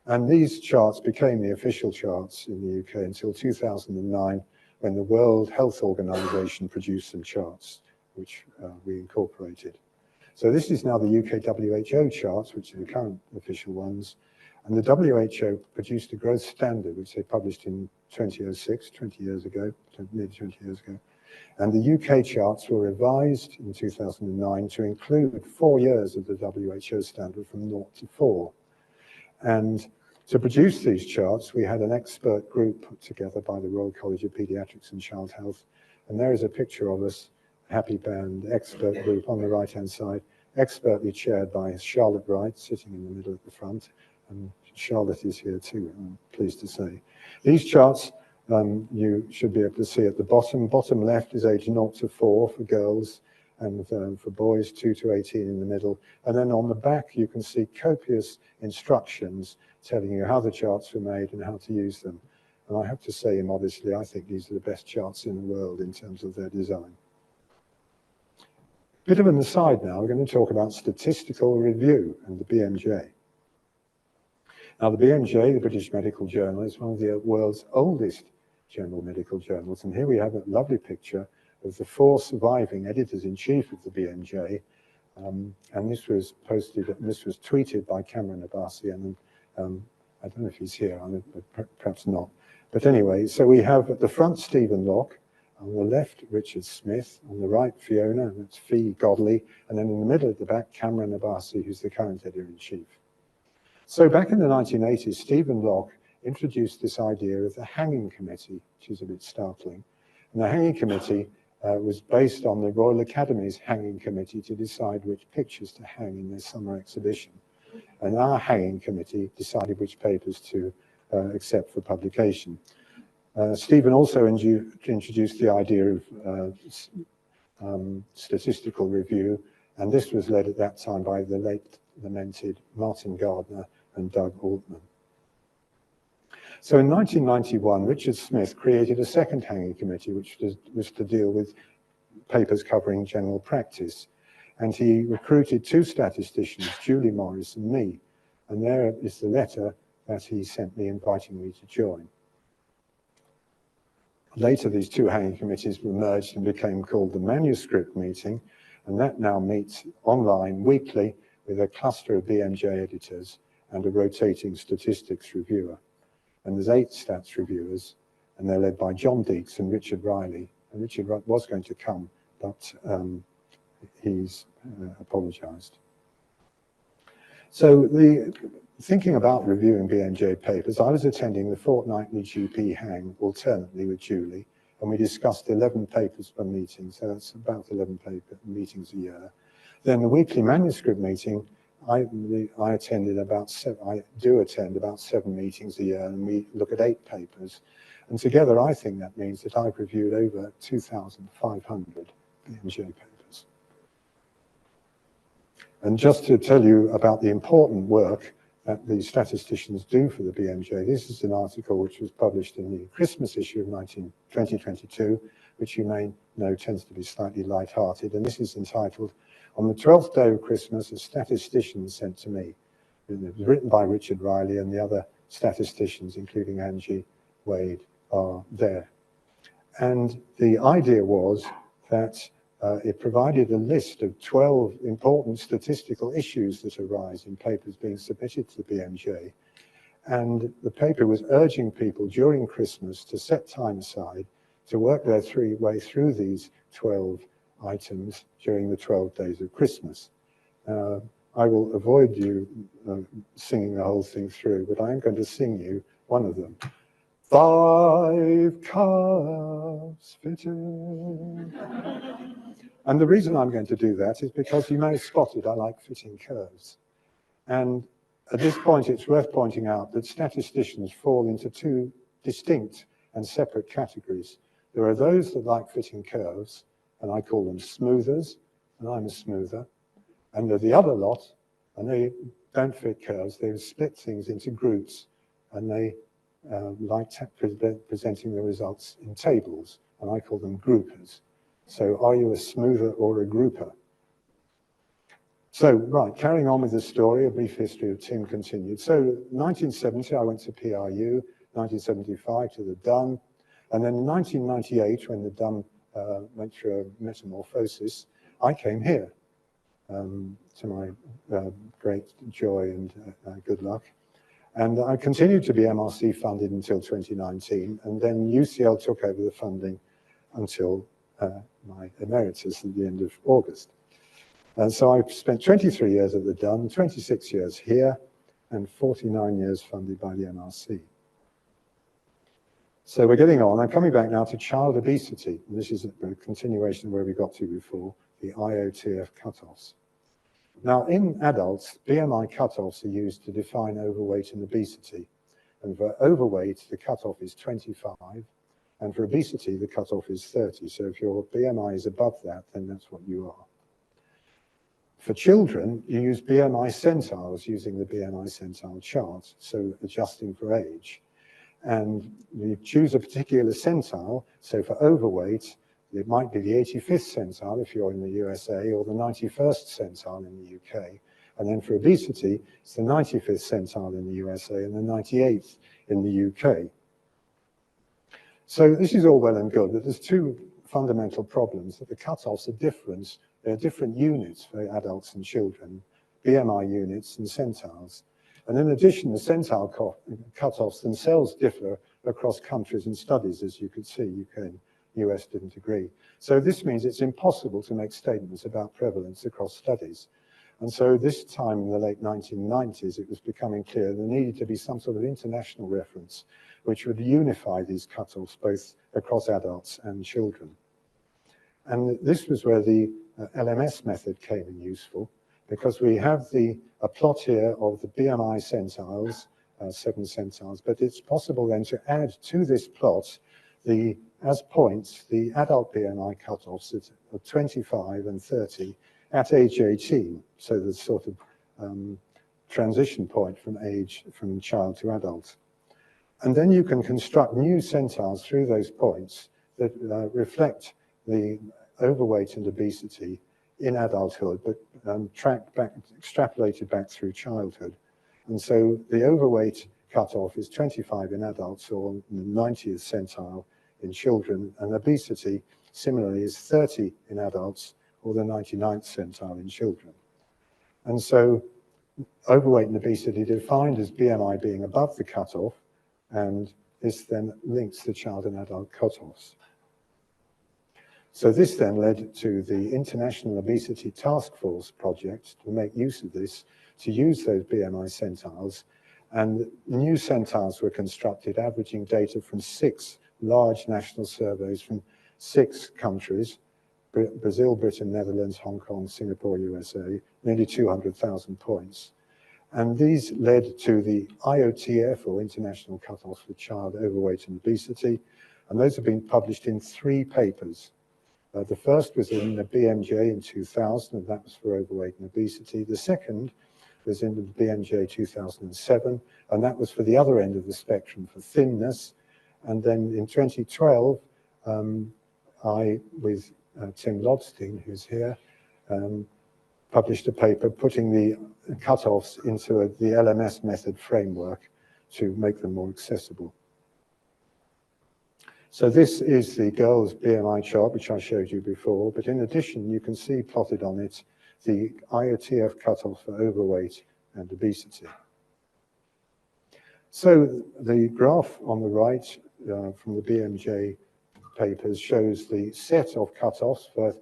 And these charts became the official charts in the UK until 2009, when the World Health Organization produced some charts, which we incorporated. So this is now the UK WHO charts, which are the current official ones. And the WHO produced a growth standard, which they published in 2006, 20 years ago, nearly 20 years ago. And the UK charts were revised in 2009 to include 4 years of the WHO standard from 0 to 4. And to produce these charts, we had an expert group put together by the Royal College of Paediatrics and Child Health. And there is a picture of us, happy band, expert group on the right-hand side, expertly chaired by Charlotte Wright, sitting in the middle at the front. And Charlotte is here too, I'm pleased to say. These charts you should be able to see at the bottom. Bottom left is age 0 to 4 for girls, and for boys 2 to 18 in the middle. And then on the back you can see copious instructions telling you how the charts were made and how to use them. And I have to say immodestly, I think these are the best charts in the world in terms of their design. Bit of an aside now, we're going to talk about statistical review and the BMJ. Now the BMJ, the British Medical Journal, is one of the world's oldest general medical journals. And here we have a lovely picture of the 4 surviving editors-in-chief of the BMJ. And this was posted, this was tweeted by Cameron Abbasi, and I don't know if he's here, perhaps not. But anyway, so we have at the front Stephen Locke, on the left Richard Smith, on the right Fiona, and that's Fee Godley, and then in the middle at the back Cameron Abbasi, who's the current editor-in-chief. So back in the 1980s, Stephen Locke introduced this idea of the hanging committee, which is a bit startling. And the hanging committee was based on the Royal Academy's hanging committee to decide which pictures to hang in their summer exhibition. And our hanging committee decided which papers to accept for publication. Stephen also introduced the idea of statistical review, and this was led at that time by the late lamented Martin Gardner and Doug Altman. So in 1991, Richard Smith created a second hanging committee, which was to deal with papers covering general practice. And he recruited 2 statisticians, Julie Morris and me. And there is the letter that he sent me inviting me to join. Later, these 2 hanging committees were merged and became called the Manuscript Meeting, and that now meets online weekly with a cluster of BMJ editors and a rotating statistics reviewer. And there's 8 stats reviewers, and they're led by John Deeks and Richard Riley. And Richard was going to come, but he's apologized. So thinking about reviewing BMJ papers, I was attending the fortnightly GP hang alternately with Julie, and we discussed 11 papers per meeting, so that's about 11 meetings a year. Then the weekly manuscript meeting, I attended about 7, I do attend about 7 meetings a year, and we look at 8 papers. And together, I think that means that I've reviewed over 2,500 BMJ papers. And just to tell you about the important work that the statisticians do for the BMJ, this is an article which was published in the Christmas issue of 2022, which you may know tends to be slightly light-hearted, and this is entitled, "On the 12th Day of Christmas, a statistician sent to me." It was written by Richard Riley, and the other statisticians, including Angie Wade, are there. And the idea was that it provided a list of 12 important statistical issues that arise in papers being submitted to the BMJ. And the paper was urging people during Christmas to set time aside to work their way through these 12 items during the 12 days of Christmas. I will avoid you singing the whole thing through, but I am going to sing you one of them. 5 calves fitting. And the reason I'm going to do that is because you may have spotted I like fitting curves. And at this point, it's worth pointing out that statisticians fall into 2 distinct and separate categories. There are those that like fitting curves, and I call them smoothers, and I'm a smoother. And there are the other lot, and they don't fit curves. They split things into groups, and they like presenting the results in tables, and I call them groupers. So are you a smoother or a grouper? So, right, carrying on with the story, a brief history of Tim continued. So 1970, I went to PRU, 1975 to the Dun, and then in 1998, when the Dun went through a metamorphosis, I came here, to my great joy and good luck. And I continued to be MRC funded until 2019, and then UCL took over the funding until my emeritus at the end of August. And so I spent 23 years at the Dun, 26 years here, and 49 years funded by the MRC. So we're getting on. I'm coming back now to child obesity. And this is a continuation of where we got to before, the IOTF cutoffs. Now, in adults, BMI cutoffs are used to define overweight and obesity. And for overweight, the cutoff is 25, and for obesity, the cutoff is 30. So if your BMI is above that, then that's what you are. For children, you use BMI centiles using the BMI centile chart, so adjusting for age. And you choose a particular centile, so for overweight, it might be the 85th centile if you're in the USA, or the 91st centile in the UK. And then for obesity, it's the 95th centile in the USA and the 98th in the UK. So this is all well and good, but there's two fundamental problems, that the cutoffs are different. There are different units for adults and children, BMI units and centiles. And in addition, the centile cutoffs themselves differ across countries and studies, as you could see. UK and US didn't agree. So this means it's impossible to make statements about prevalence across studies. And so this time in the late 1990s, it was becoming clear there needed to be some sort of international reference which would unify these cutoffs both across adults and children. And this was where the LMS method came in useful, because we have a plot here of the BMI centiles, 7 centiles, but it's possible then to add to this plot as points, the adult BMI cutoffs at 25 and 30 at age 18. So there's sort of transition point from child to adult. And then you can construct new centiles through those points that reflect the overweight and obesity in adulthood, but extrapolated back through childhood. And so the overweight cutoff is 25 in adults, or the 90th centile in children, and obesity similarly is 30 in adults, or the 99th centile in children. And so overweight and obesity defined as BMI being above the cutoff, and this then links the child and adult cutoffs. So this then led to the International Obesity Task Force project to make use of this, to use those BMI centiles, and new centiles were constructed averaging data from 6 large national surveys from 6 countries, Brazil, Britain, Netherlands, Hong Kong, Singapore, USA, nearly 200,000 points. And these led to the IOTF, or International Cutoffs for Child Overweight and Obesity, and those have been published in 3 papers. The first was in the BMJ in 2000, and that was for overweight and obesity. The second was in the BMJ 2007, and that was for the other end of the spectrum, for thinness. And then in 2012, I, with Tim Lobstein, who's here, published a paper putting the cutoffs into the LMS method framework to make them more accessible. So this is the girls' BMI chart, which I showed you before, but in addition, you can see plotted on it the IOTF cutoff for overweight and obesity. So the graph on the right from the BMJ papers shows the set of cutoffs for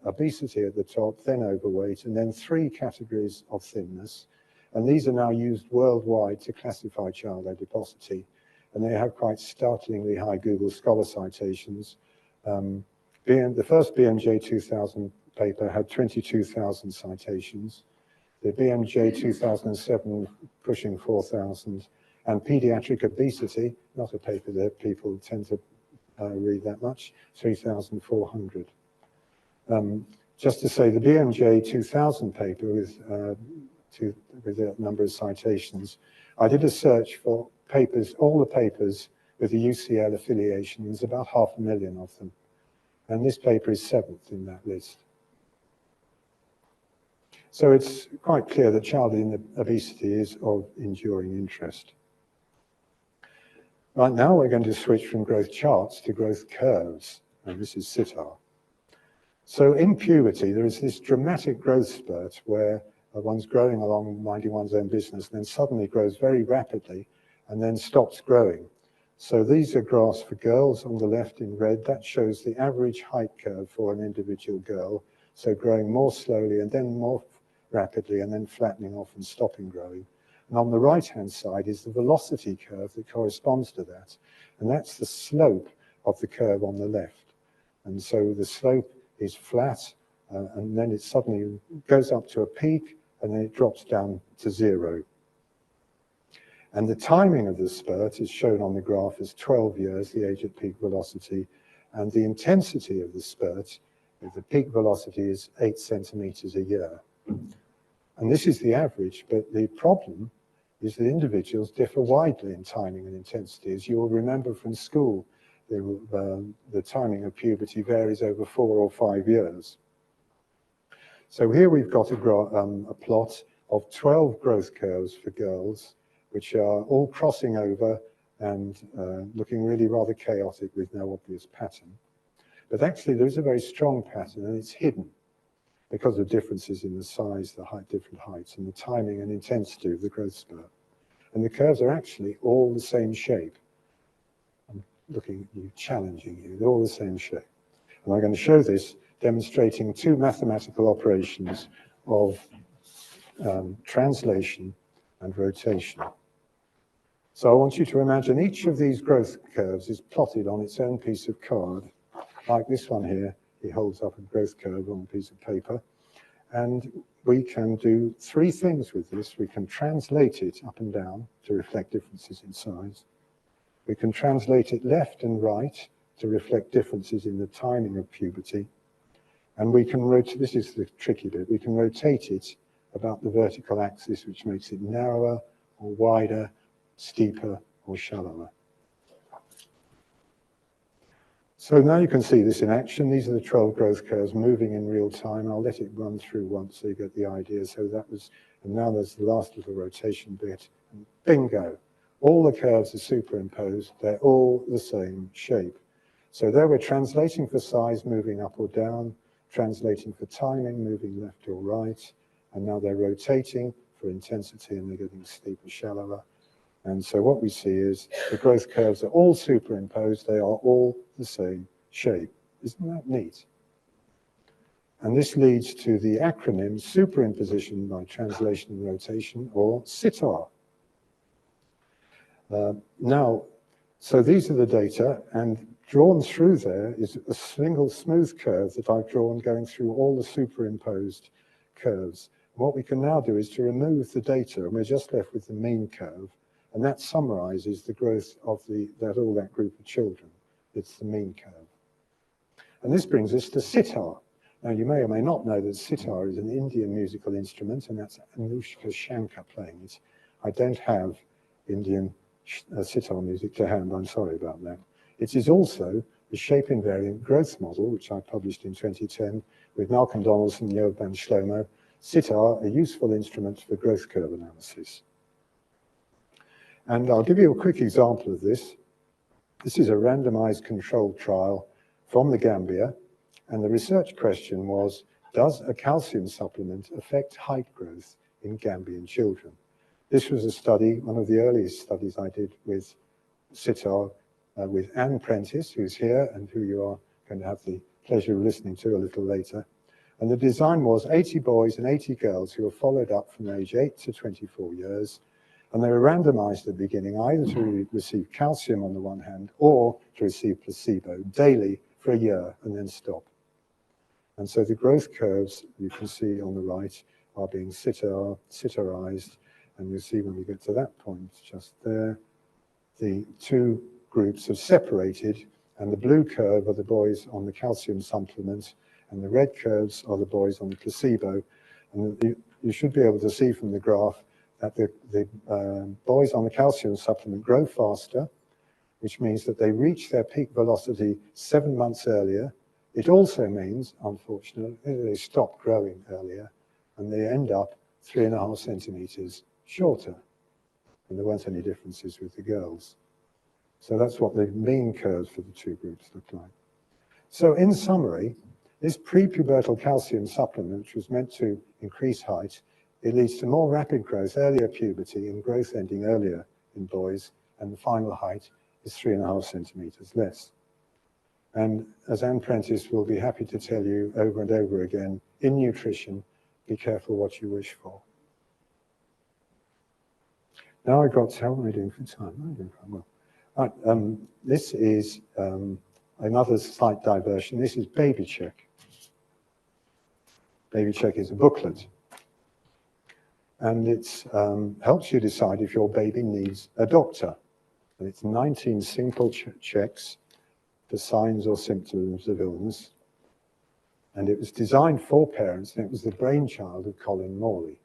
obesity at the top, then overweight, and then 3 categories of thinness. And these are now used worldwide to classify child adiposity. And they have quite startlingly high Google Scholar citations. The first BMJ 2000 paper had 22,000 citations. The BMJ 2007 pushing 4,000. And pediatric obesity, not a paper that people tend to read that much, 3,400. Just to say, the BMJ 2000 paper with a number of citations, I did a search for papers, all the papers with the UCL affiliation. There's about 500,000 of them. And this paper is 7th in that list. So it's quite clear that child obesity is of enduring interest. Right now, we're going to switch from growth charts to growth curves. And this is sitar. So in puberty, there is this dramatic growth spurt where one's growing along, minding one's own business, and then suddenly grows very rapidly and then stops growing. So these are graphs for girls on the left in red. That shows the average height curve for an individual girl. So growing more slowly and then more rapidly and then flattening off and stopping growing. And on the right-hand side is the velocity curve that corresponds to that. And that's the slope of the curve on the left. And so the slope is flat, and then it suddenly goes up to a peak, and then it drops down to 0. And the timing of the spurt is shown on the graph as 12 years, the age at peak velocity, and the intensity of the spurt, the peak velocity is 8 centimeters a year. And this is the average, but the problem is that individuals differ widely in timing and intensity. As you'll remember from school, the timing of puberty varies over 4 or 5 years. So here we've got a plot of 12 growth curves for girls, which are all crossing over and looking really rather chaotic with no obvious pattern. But actually there is a very strong pattern, and it's hidden because of differences in the size, the height, different heights, and the timing and intensity of the growth spurt. And the curves are actually all the same shape. I'm looking at you, challenging you, they're all the same shape. And I'm going to show this demonstrating 2 mathematical operations of translation and rotation. So I want you to imagine each of these growth curves is plotted on its own piece of card, like this one here. He holds up a growth curve on a piece of paper. And we can do 3 things with this. We can translate it up and down to reflect differences in size. We can translate it left and right to reflect differences in the timing of puberty. And we can rotate, this is the tricky bit, we can rotate it about the vertical axis, which makes it narrower or wider, steeper or shallower. So now you can see this in action. These are the 12 growth curves moving in real time. I'll let it run through once so you get the idea. So that was, and now there's the last little rotation bit. And bingo, all the curves are superimposed. They're all the same shape. So there we're translating for size, moving up or down, translating for timing, moving left or right. And now they're rotating for intensity, and they're getting steeper, shallower. And so what we see is the growth curves are all superimposed. They are all the same shape. Isn't that neat? And this leads to the acronym Superimposition by Translation and Rotation, or SITAR. So these are the data, and drawn through there is a single smooth curve that I've drawn going through all the superimposed curves. What we can now do is to remove the data, and we're just left with the mean curve. And that summarizes the growth of all that group of children. It's the mean curve. And this brings us to sitar. Now, you may or may not know that sitar is an Indian musical instrument, and that's Anushka Shankar playing it. I don't have Indian sitar music to hand, I'm sorry about that. It is also the shape-invariant growth model, which I published in 2010 with Malcolm Donaldson and Yoav Ben Shlomo. Sitar, a useful instrument for growth curve analysis. And I'll give you a quick example of this. This is a randomized controlled trial from the Gambia, and the research question was, does a calcium supplement affect height growth in Gambian children? This was a study, one of the earliest studies I did with sitar, with Anne Prentice, who's here and who you are going to have the pleasure of listening to a little later. And the design was 80 boys and 80 girls who were followed up from age 8 to 24 years. And they were randomized at the beginning either to receive calcium on the one hand or to receive placebo daily for a year and then stop. And so the growth curves you can see on the right are being sitarized. And you'll see when we get to that point, just there, the 2 groups have separated, and the blue curve are the boys on the calcium supplement, and the red curves are the boys on the placebo. And you should be able to see from the graph that the boys on the calcium supplement grow faster, which means that they reach their peak velocity 7 months earlier. It also means, unfortunately, they stop growing earlier, and they end up 3.5 centimeters shorter. And there weren't any differences with the girls. So that's what the mean curves for the 2 groups look like. So in summary, this prepubertal calcium supplement, which was meant to increase height, It leads to more rapid growth, earlier puberty, and growth ending earlier in boys, and the final height is 3.5 centimeters less. And as Anne Prentice will be happy to tell you over and over again, in nutrition, be careful what you wish for. Now I've got, how am I doing for time? I'm doing quite well. Right, this is another slight diversion. This is Baby Check. Baby Check is a booklet. And it helps you decide if your baby needs a doctor. And it's 19 simple checks for signs or symptoms of illness. And it was designed for parents, and it was the brainchild of Colin Morley.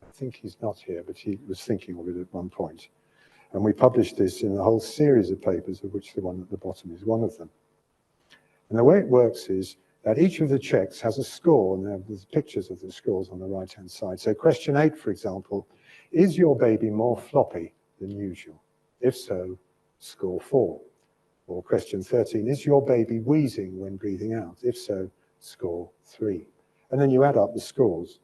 I think he's not here, but he was thinking of it at one point. And we published this in a whole series of papers, of which the one at the bottom is one of them. And the way it works is that each of the checks has a score, and there's pictures of the scores on the right-hand side. So question 8, for example, is your baby more floppy than usual? If so, score 4. Or question 13, is your baby wheezing when breathing out? If so, score 3. And then you add up the scores.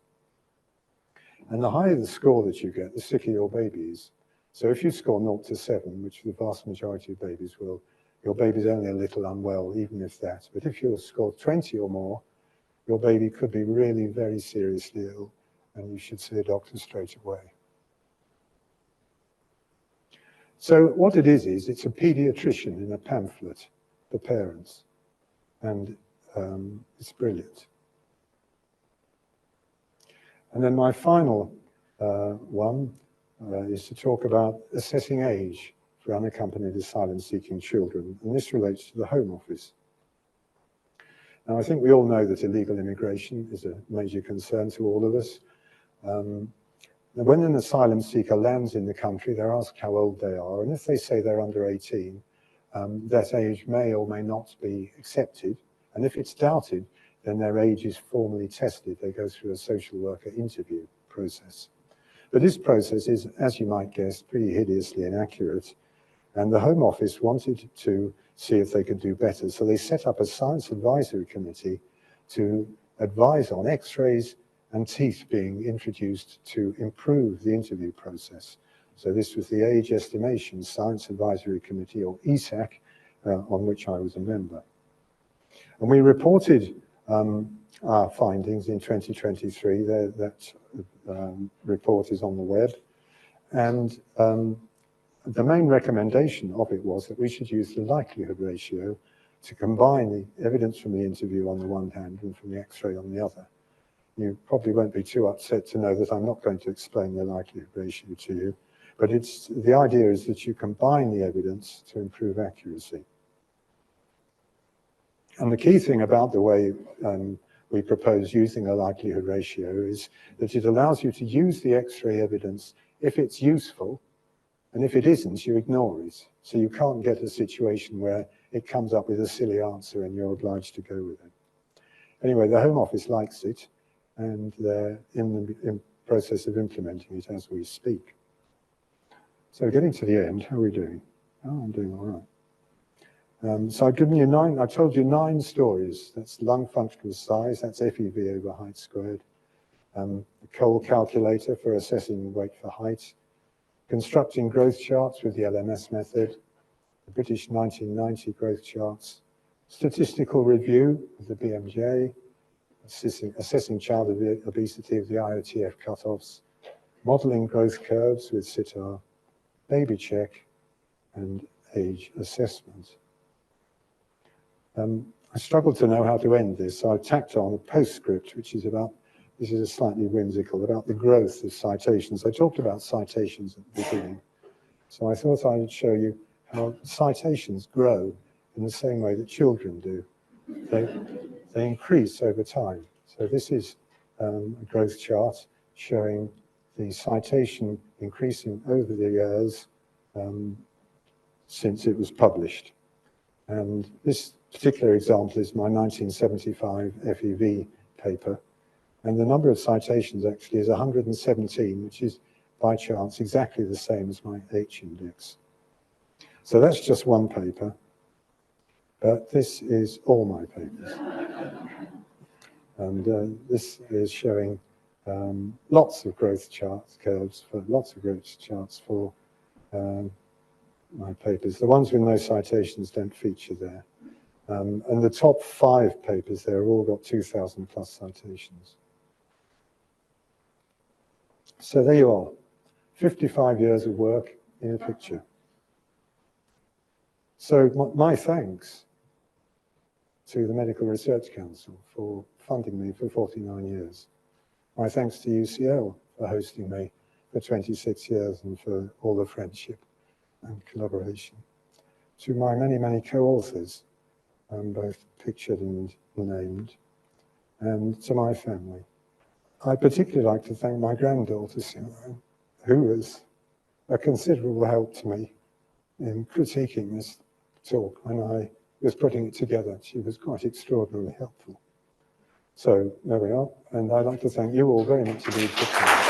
And the higher the score that you get, the sicker your baby is. So if you score 0 to 7, which the vast majority of babies will, your baby's only a little unwell, even if that. But if you score 20 or more, your baby could be really very seriously ill, and you should see a doctor straight away. So what it is it's a pediatrician in a pamphlet for parents, and it's brilliant. And then my final one is to talk about assessing age for unaccompanied asylum-seeking children, and this relates to the Home Office. Now, I think we all know that illegal immigration is a major concern to all of us. When an asylum seeker lands in the country, they're asked how old they are, and if they say they're under 18, that age may or may not be accepted, and if it's doubted, then their age is formally tested. They go through a social worker interview process. But this process is, as you might guess, pretty hideously inaccurate, and the Home Office wanted to see if they could do better, so they set up a science advisory committee to advise on X-rays and teeth being introduced to improve the interview process. So this was the Age Estimation Science Advisory Committee, or ESAC, on which I was a member. And we reported our findings in 2023. That report is on the web. And the main recommendation of it was that we should use the likelihood ratio to combine the evidence from the interview on the one hand and from the X-ray on the other. You probably won't be too upset to know that I'm not going to explain the likelihood ratio to you, but the idea is that you combine the evidence to improve accuracy. And the key thing about the way we propose using a likelihood ratio is that it allows you to use the X-ray evidence if it's useful, and if it isn't, you ignore it. So you can't get a situation where it comes up with a silly answer and you're obliged to go with it. Anyway, the Home Office likes it, and they're in the process of implementing it as we speak. So getting to the end, how are we doing? Oh, I'm doing all right. So I've given you I told you 9 stories. That's lung functional size, that's FEV over height squared. The Cole calculator for assessing weight for height. Constructing growth charts with the LMS method. The British 1990 growth charts. Statistical review with the BMJ. Assessing child obesity of the IOTF cutoffs. Modeling growth curves with SITAR. Baby check and age assessment. I struggled to know how to end this, so I tacked on a postscript, which is about, this is a slightly whimsical, about the growth of citations. I talked about citations at the beginning, so I thought I would show you how citations grow in the same way that children do. They increase over time. So this is a growth chart showing the citation increasing over the years since it was published. And this particular example is my 1975 FEV paper. And the number of citations actually is 117, which is by chance exactly the same as my H index. So that's just one paper, but this is all my papers. And this is showing lots of growth charts, curves, for lots of growth charts for my papers. The ones with no citations don't feature there. And the top 5 papers there have all got 2,000 plus citations. So there you are, 55 years of work in a picture. So my thanks to the Medical Research Council for funding me for 49 years. My thanks to UCL for hosting me for 26 years and for all the friendship and collaboration. To my many, many co-authors, both pictured and named, and to my family. I'd particularly like to thank my granddaughter, Simone, who was a considerable help to me in critiquing this talk when I was putting it together. She was quite extraordinarily helpful. So there we are, and I'd like to thank you all very much indeed for coming.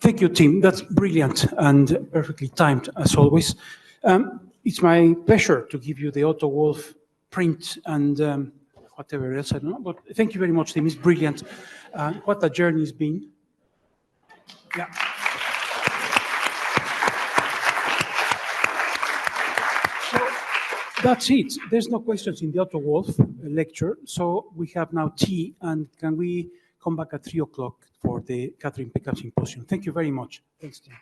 Thank you, Tim. That's brilliant and perfectly timed, as always. It's my pleasure to give you the Otto Wolff print and whatever else, I don't know. But thank you very much, Tim. It's brilliant. What a journey it's been. Yeah. So that's it. There's no questions in the Otto Wolff lecture. So we have now tea, and can we come back at 3 o'clock for the Catherine Peckham Symposium? Thank you very much. Thanks, Tim.